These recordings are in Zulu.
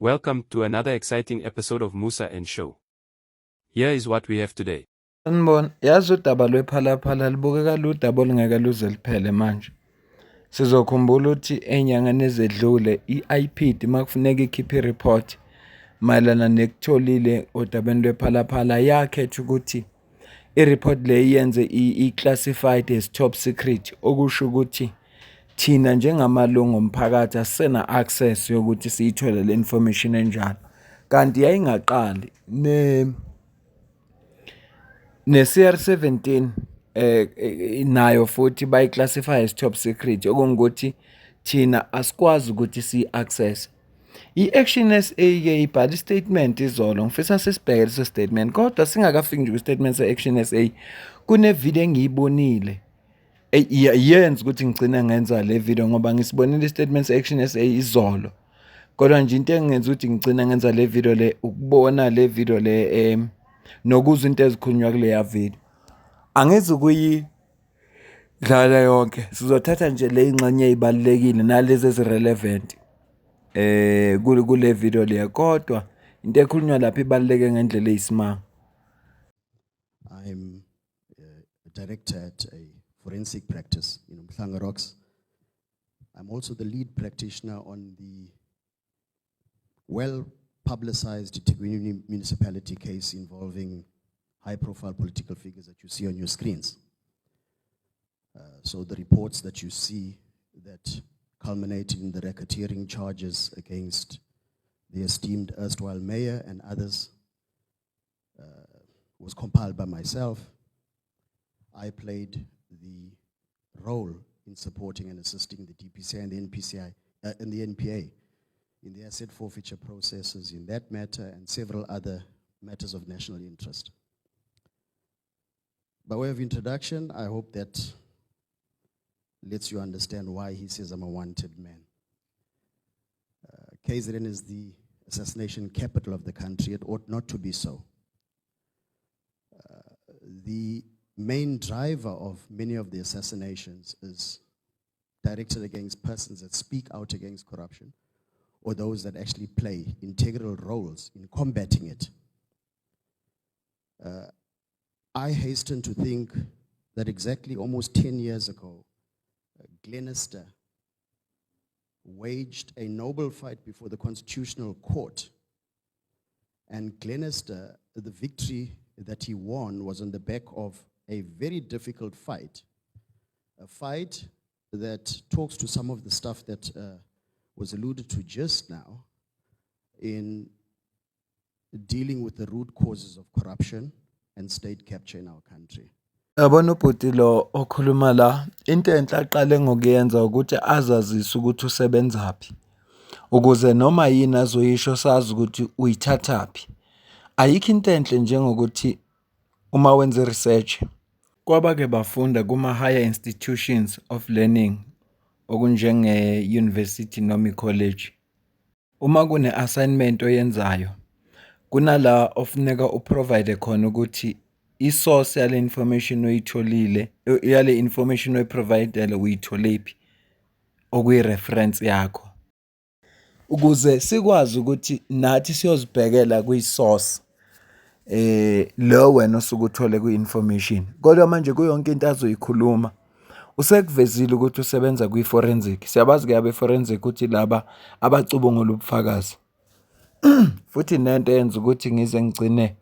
Welcome to another exciting episode of Musa and Show. Here is what we have today. Sanibona, yazi udaba lwephalaphala libukeka ludaba olungeke luze liphele manje. Sizokhumbula ukuthi ey'nyangeni ezedlule i-IPID makufuneka ikhiphe i-report mayelana nekutholile odabeni lwephalaphala yakhetha ukuthi i-report le yenze i-classified as top secret, okusho ukuthi thina njengamalungu omphakathi asena-access yokuthi siyithole le information enjalo. Kanti yayingaqali ne-CR17 nayo futhi bayiclassify as top secret, okungukuthi thina asikwazi ukuthi siyi-access. I-Action SA-ke ibhala i-statement izolo, ngifisa sisibheke leso statement, kodwa singakafiki nje kwi-statement se-Action SA, kune-video engiyibonile yenza ukuthi ngigcine ngenza le video ngoba ngisibonile i-statement se-Action SA izolo. Kodwa nje into engenza ukuthi ngigcine ngenza le video le ukubona le video le nokuzwa into ezikhulunywa kuleya video. Angizi ukuyidlala yonke, sizothatha nje le ingxenye ezibalekile nalezi ezirelevant kule video le, kodwa into ekhulunywa lapha ibaleke ngendlela eyisimanga. I'm a director at a forensic practice in Umhlanga Rocks. I'm also the lead practitioner on the well-publicized Tigwini municipality case involving high-profile political figures that you see on your screens. So the reports that you see that culminated in the racketeering charges against the esteemed erstwhile mayor and others was compiled by myself. I played the role in supporting and assisting the DPCI and the NPCI and the NPA in the asset forfeiture processes in that matter and several other matters of national interest. By way of introduction, I hope that lets you understand why he says I'm a wanted man. KZN is the assassination capital of the country. It ought not to be so. The main driver of many of the assassinations is directed against persons that speak out against corruption or those that actually play integral roles in combating it. I hasten to think that exactly almost 10 years ago, Glenister waged a noble fight before the Constitutional Court. And Glenister, the victory that he won was on the back of a very difficult fight, a fight that talks to some of the stuff that was alluded to just now in dealing with the root causes of corruption and state capture in our country. Yabona ubhuti lo okhuluma la, into enhle aqale ngokuyenza ukuthi azazise ukuthi usebenzaphi, ukuze noma yini azoyisho sazi ukuthi uyithathaphi. Ayikho into enhle njengokuthi uma wenza research kwabake bafunda kuma-higher institutions of learning okunjenge-university noma i-college. Uma kune-assignment oyenzayo, kunala ofuneka uprovide khona ukuthi i-source yale information oyitholile, yale information oyiprovidele uyitholephi, okuyi-reference yakho. Ukuze sikwazi ukuthi nathi siyozibhekela kwi-source lo wena osuke uthole kwi-information. Kodwa manje kuyonke into azoyikhuluma usekuvezile ukuthi usebenza kwi-forensic. Siyabazi-ke abe-forensic ukuthi laba abacubungula ubufakazi. Futhi nento eyenza ukuthi ngize ngigcine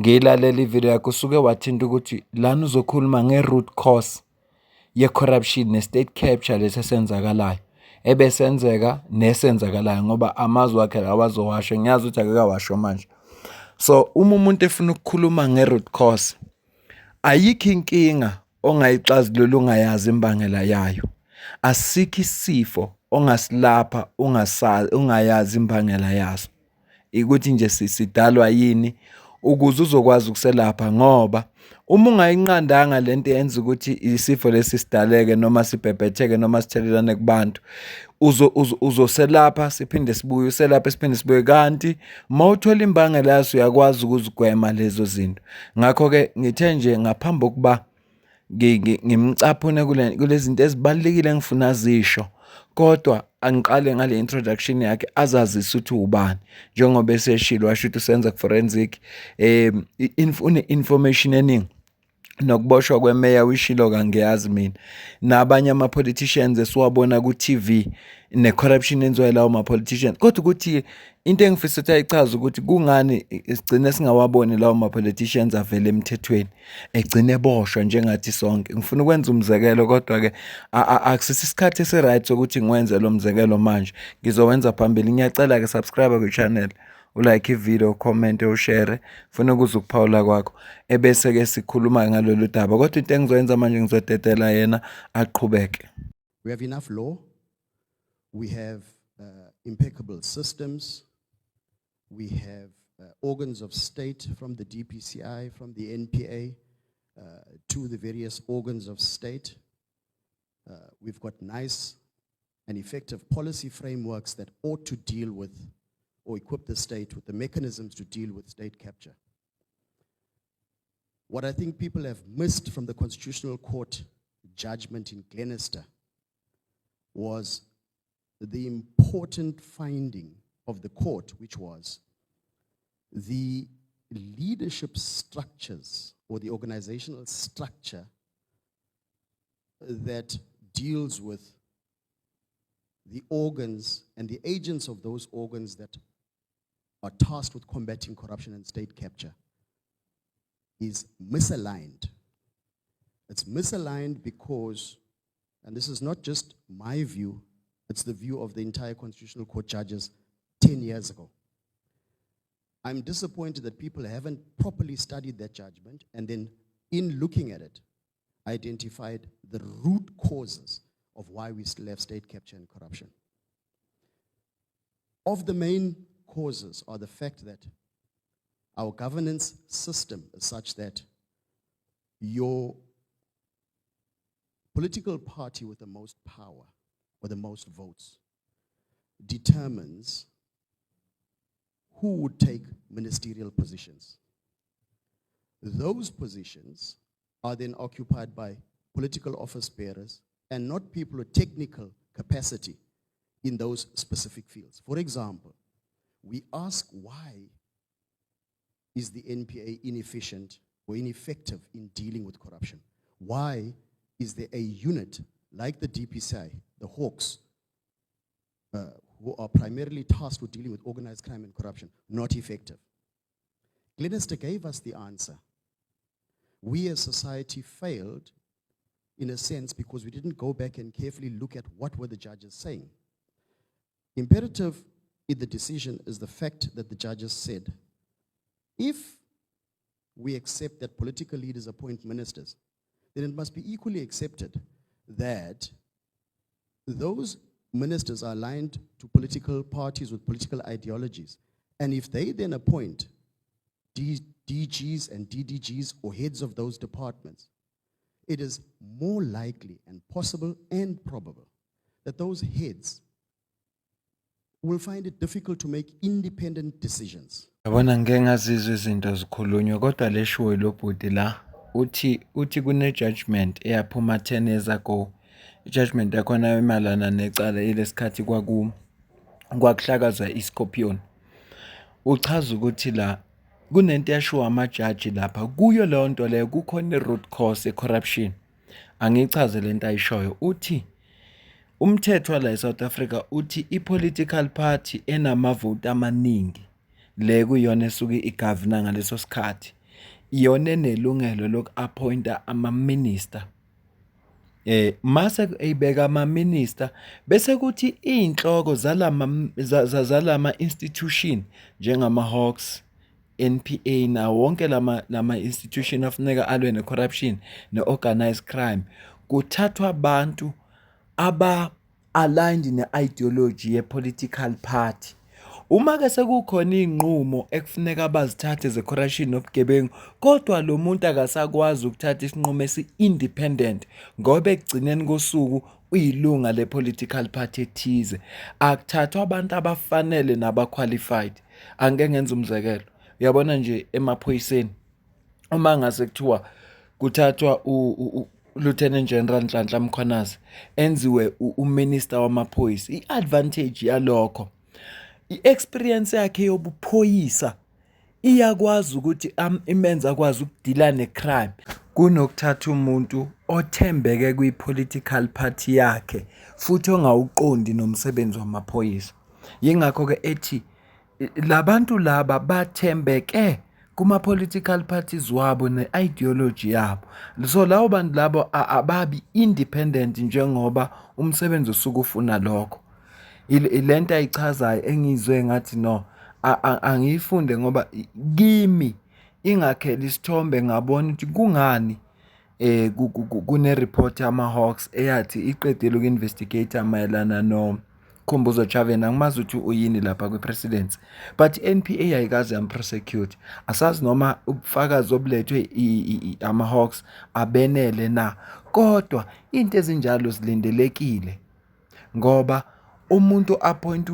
ngiyilalela ivideo yakho, usuke wathinta ukuthi lana uzokhuluma nge-root cause ye-corruption ne-state capture lesenzakalayo, ebesenzeka nesenzakalayo ngoba amazwi wakhe awazowasho, ngiyazi ukuthi akekawasho manje. So uma umuntu efuna ukukhuluma nge-root cause, ayikho inkinga ongayixazulula ungayazi imbangela yayo. Asikho isifo ongasilapha ungayazi imbangela yaso. Ikuthi nje sidalwa yini ukuze uzokwazi ukuselapha, ngoba uma ungayinqandanga lento yenza ukuthi isifo lesi sidaleke noma sibhebhetheke noma sithelelane kubantu, uzoselapha siphinde sibuye, uselapha siphinde sibuye. Kanti mawuthola imbangela yaso uyakwazi ukuzigwema lezo zinto. Ngakho-ke ngithe nje ngaphambi kokuba ngimcaphune kule zinto ezibalulekile engifuna zisho, kodwa angiqale ngale introduction yakhe azazise ukuthi ubani njengoba eseshilo washo ukuthi usenza forensic information eningi nokuboshwa kwemeya wishilo kangiyazi mina nabanye ama-politicians esiwabona ku-TV ne-corruption enziwayo lawo ma-politicians kodwa ukuthi into engifisa ukuthi ayichaze ukuthi kungani sigcine singawaboni lawo ma-politicians avele emthethweni egcine eboshwa njengathi sonke. Ngifuna ukwenza umzekelo kodwa-ke akusisi isikhathi esi-right sokuthi ngiwenze lo mzekelo manje, ngizowenza phambili. Ngiyacela-ke subscribe kwi-channel, ulike ivideo, ucommente, ushare, funa ukuza ukuphawula kwakho ebese-ke sikhuluma ngalolu daba kodwa into engizoyenza manje ngizodedela yena aqhubeke. We have enough law. We have impeccable systems. We have organs of state from the DPCI, from the NPA, to the various organs of state. We've got nice and effective policy frameworks that ought to deal with or equip the state with the mechanisms to deal with state capture. What I think people have missed from the Constitutional Court judgment in Glenister was the important finding of the court, which was the leadership structures or the organizational structure that deals with the organs and the agents of those organs that are tasked with combating corruption and state capture is misaligned. It's misaligned because, and this is not just my view, it's the view of the entire Constitutional Court judges 10 years ago. I'm disappointed that people haven't properly studied that judgment and then in looking at it, identified the root causes of why we still have state capture and corruption. Of the main causes are the fact that our governance system is such that your political party with the most power or the most votes determines who would take ministerial positions. Those positions are then occupied by political office bearers and not people with technical capacity in those specific fields. For example, we ask why is the NPA inefficient or ineffective in dealing with corruption? Why is there a unit like the DPCI, the Hawks, who are primarily tasked with dealing with organized crime and corruption, not effective? Glenister gave us the answer. We as society failed in a sense because we didn't go back and carefully look at what were the judges saying. Imperative in the decision is the fact that the judges said, if we accept that political leaders appoint ministers, then it must be equally accepted that those ministers are aligned to political parties with political ideologies. And if they then appoint DGs and DDGs or heads of those departments, it is more likely and possible and probable that those heads will find it difficult to make independent decisions. Yabona ngeke ngazizwe izinto zikhulunywa kodwa leshiwe lo bhuti la uthi kune judgment eyaphuma 10 years ago. I-judgment yakhona emalana necala elesikhathi kwakuhlakaza iScorpion. Uchaza ukuthi la kunento yashiwa amajaji lapha kuyo leyo nto leyo kukhona i-root cause e-corruption. Angichaze lento ayishoyo uthi umthetho wala eSouth Africa uthi i-political party enamavoti amaningi le kuyona esuke igovernor ngaleso sikhathi iyona enelungelo loku-appointa ama-minister. Mase eyibeka ama-minister bese kuthi iy'nhloko zalama institution njengama-Hawks, NPA na wonke lama institution afuneka alwe ne-corruption ne-organized crime kuthathwa abantu aba-aligned ne-ideology ye-political party. Uma-ke sekukhona iy'nqumo ekufuneka bazithathe ze-corruption nobugebengu kodwa lo muntu akasakwazi ukuthatha isinqumo esi-independent ngoba ekugcineni kosuku uyilunga le-political party ethize, akuthathwa abantu abafanele naba-qualified. Angeke ngenze umzekelo, uyabona nje emaphoyiseni uma ngase kuthiwa kuthathwa Lieutenant General Nhlanhla Mkhwanazi enziwe uminister wamaphoyisa. I-advantage yalokho, i-experience yakhe yobuphoyisa iyakwazi ukuthi imenze akwazi ukudila necrime kunokuthatha umuntu othembeke kwi-political party yakhe futhi ongawuqondi nomsebenzi wamaphoyisa. Yingakho-ke ethi labantu laba bathembeke kuma-political parties wabo ne-ideology yabo. So labo bantu labo ababi independent njengoba umsebenzi usuke ufuna lokho. Ile nto ayichazayo engizwe ngathi no, angiyifunde ngoba kimi ingakhela isithombe ngabona ukuthi kungani kune-report yama-Hawks eyathi iqedile uku-investigate mayelana Khumbuzo Chavena. Angimazi ukuthi uyini lapha kwi-presidency, but i-NPA ayikaze yamprosecute. Asazi noma ubufakazi obulethwe ama-Hawks abenele na, kodwa into ezinjalo zilindelekile ngoba umuntu appoint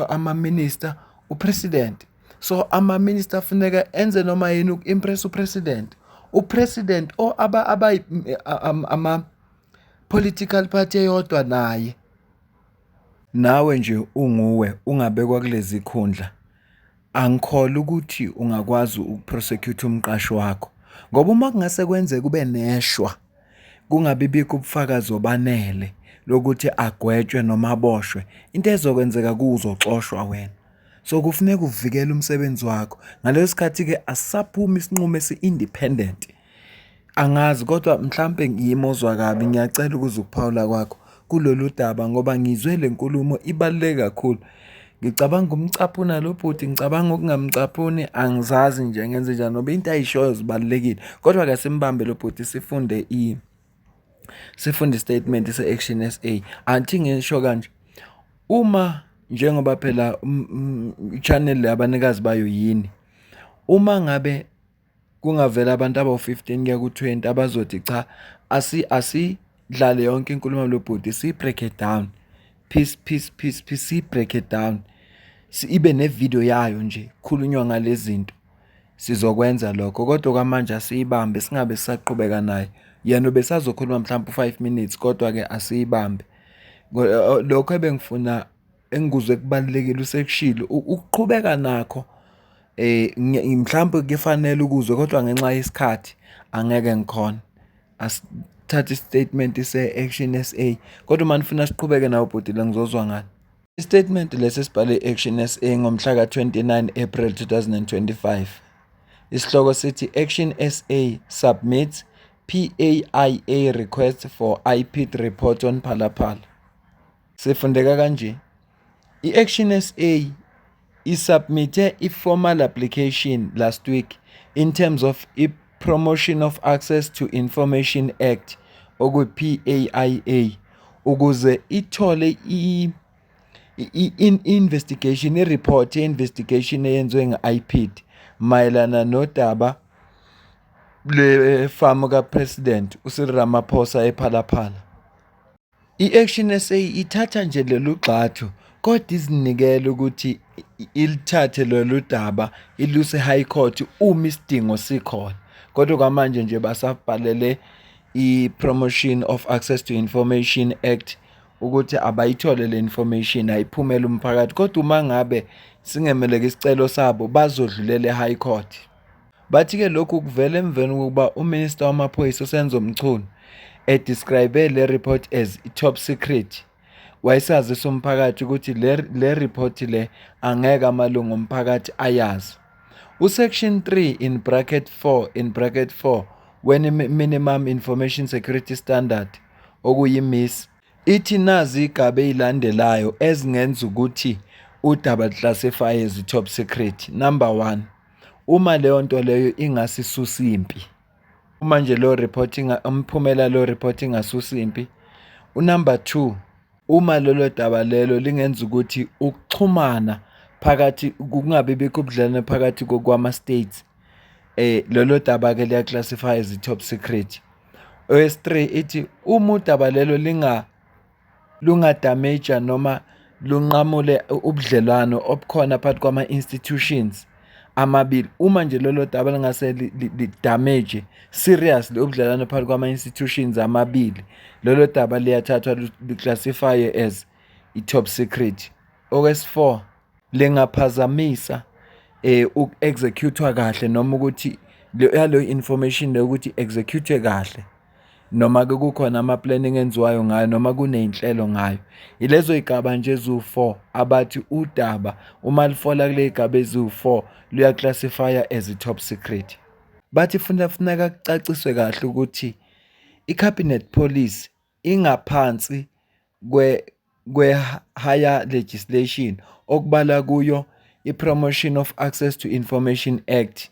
ama-minister upresident. So ama-minister funeka enze noma yini uku-impress upresident. Upresident ama-political party eyodwa naye. Nawe nje unguwe ungabekwa kulezi khundla, angikholwa ukuthi ungakwazi ukuprosecute umqashi wakho, ngoba uma kungase kwenze kube neshwa kungabi bikho ubufakazi obanele lokuthi agwetshwe noma aboshwe, into ezokwenzeka kuzoxoshwa wena. So kufuneka uvikele umsebenzi wakho. Ngaleso sikhathi-ke asisaphuma isinqumo esi-independent. Angazi kodwa mhlampe ngiyimozwa kabi, ngiyacela ukuze ukuphawula kwakho kulolu daba ngoba ngizwe le nkulumo ibaluleke kakhulu. Ngicabanga umcaphuna lo bhuti, ngicabanga ukungamcaphuni, angizazi nje ngenze njani ngoba into ayishoyo zibalulekile. Kodwa ke simbambe lo bhuti sifunde istatement se-Action SA. Anthi ngisho kanje, uma njengoba phela i-channel le abanikazi bayo yini, uma ngabe kungavela abantu aba-15 kuya ku-20 abazothi cha asidlale yonke inkulumo lo bhuti, si-break it down, peace, si-break it down, ibe ne-video yayo nje khulunywa ngalezi zinto, sizokwenza lokho. Kodwa kwamanje asiyibambe, singabe sisaqhubeka naye. Yena besazokhuluma mhlawumbe 5 minutes, kodwa-ke asiyibambe. Lokho ebengifuna engikuzwe kubalulekile usekushilo ukuqhubeka nakho. Mhlawumbe kufanele ukuzwe kodwa ngenxa yesikhathi angeke ngikhona. Asithathe istatement se-Action SA, kodwa uma nifuna siqhubeke nawo bhuti la ngizozwa ngani. Istatement lesi sibhale Action SA ngomhla ka-29 April 2025. Isihloko sithi Action SA submits PAIA request for IPID report on Phala-Phala. Sifundeka kanje, i-Action SA isubmite i-formal application last week in terms of i-Promotion of Access to Information Act okwi-PAIA ukuze ithole i-investigation, i-report ye-investigation eyenziwe nge-IPID mayelana nodaba le-farm ka-President uCyril Ramaphosa ePhala-Phala. I-Action SA ithatha nje lolu gxathu kodwa izinikele ukuthi ilithathe lolu daba iluse High Court uma isidingo sikhona. Kodwa kwamanje nje basabhalele i-Promotion of Access to Information Act ukuthi abayithole le information ayiphumele umphakathi. Kodwa uma ngabe singemeleke isicelo sabo bazodlulela eHigh Court. Bathi-ke lokhu kuvela emveni kokuba uMinister wamaphoyisa uSenzo Mchunu describe le report as top secret. Wayesazisa umphakathi ukuthi le report le angeke amalungu omphakathi ayazi. Section 3 in bracket 4 when minimum information security standard okuyi-MIS ithi nazi igaba ezilandelayo ezingenza ukuthi udaba classify as top secret. Number 1, uma leyo nto leyo ingasisusa impi. Uma nje lo reporting umphumela lo reporting ngasusa impi. Number 2, uma lolo daba lelo lingenza ukuthi ukuxhumana phakathi kungabe bikho ubudlelwane phakathi kwama-states, lolo daba ke liya classify as top secret. Okwesi-3 ithi uma udaba lelo lungadamage noma lunqamule ubudlelwano obukhona phakathi kwama-institutions amabili. Uma nje lolo daba lingase damage seriously ubudlelwano phakathi kwama-institutions amabili, lolo daba liyathathwa liclassifye as i-top secret. Okwesi-4, lingaphazamisa uku-execute-wa kahle noma ukuthi yalo information leyo ukuthi execute kahle, noma-ke kukhona ama-planning enziwayo ngayo noma kuney'nhlelo ngayo. Yilezo y'gaba nje eziwu-4 abathi udaba uma lifola kule y'gaba eziwu-4 luya-classify as i-top secret. Bathi funeka kucaciswe kahle ukuthi i-cabinet police ingaphansi kwe-higher legislation okubala kuyo i-Promotion of Access to Information Act.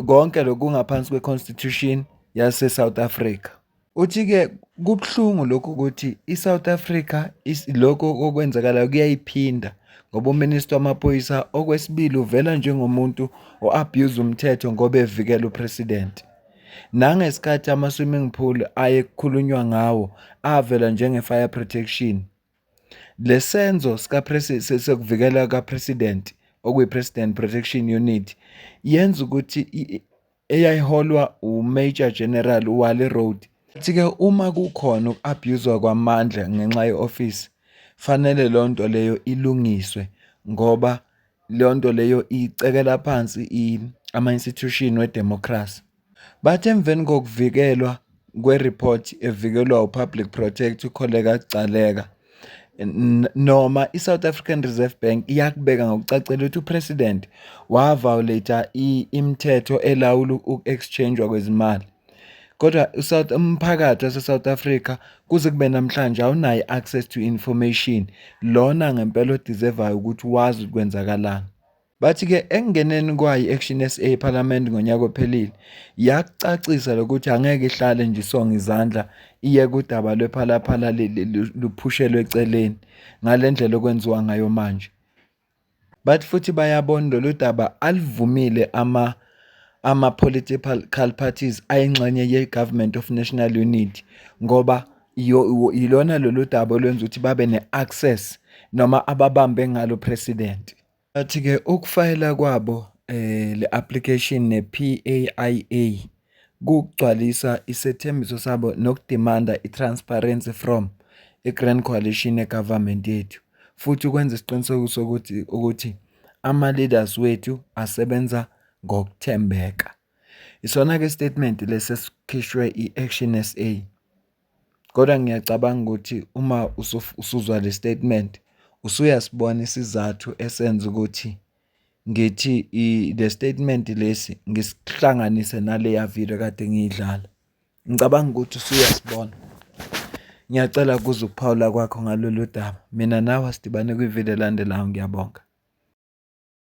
Konke lokhu kungaphansi kwe-constitution yase-South Africa. Uthi-ke kubuhlungu lokhu ukuthi i-South Africa lokhu okwenzakalayo kuyayiphinda ngoba uminister wamaphoyisa okwesibili uvela njengomuntu o-abuse umthetho ngoba evikela upresident. Nangesikhathi ama-swimming pool ayekukhulunywa ngawo avela njenge-fire protection. Le senzo sekuvikela ka-president okuyi-President Protection Unit yenza ukuthi eyayiholwa u-Major General uWally Rhodes. Futhi-ke uma kukhona uku-abuse kwamandla ngenxa ye-office, fanele leyo nto leyo ilungiswe ngoba leyo nto leyo icekela phansi ama-institution we-democracy. Bathi emveni kokuvikelwa kwe-report evikelwa u-Public Protector uKholeka Gcaleka, noma i-South African Reserve Bank iyakubeka ngokucacile ukuthi upresident waviolate imithetho elawula uku-exchangewa kwezimali. Kodwa umphakathi wase-South Africa kuze kube namhlanje awunayo i-access to information, lona ngempela odeservayo ukuthi wazi kwenzakalani. Bathi-ke ekungeneni kwayo i-Action SA eParliament ngonyaka ophelile yakucacisa lokuthi angeke ihlale nje isonga izandla iye kudaba lwephalaphala luphushelwe eceleni ngale ndlela okwenziwa ngayo manje. Bathi futhi bayabona lolu daba alivumile ama-political parties ayingxenye ye-Government of National Unity ngoba yilona lolu daba olwenza ukuthi babe ne-access noma ababambe ngalo president. Bathi-ke ukufayela kwabo le-application ne-PAIA kugcwalisa isethembiso sabo nokudimanda i-transparency from i-Grand Coalition ye-government yethu, futhi ukwenza isiqiniseko sokuthi ama-leaders wethu asebenza ngokuthembeka. Isona-ke statement lesesikhishwe i-Action SA. Kodwa ngiyacabanga ukuthi uma usuzwa le statement usuyasibona isizathu esenza ukuthi ngithi le statement lesi ngisihlanganise naleya video kade ngiyidlala. Ngicabanga ukuthi usuyasibona. Ngiyacela kuze ukuphawula kwakho ngalolu daba. Mina nawe sidibane kwivideo elandelayo. Ngiyabonga.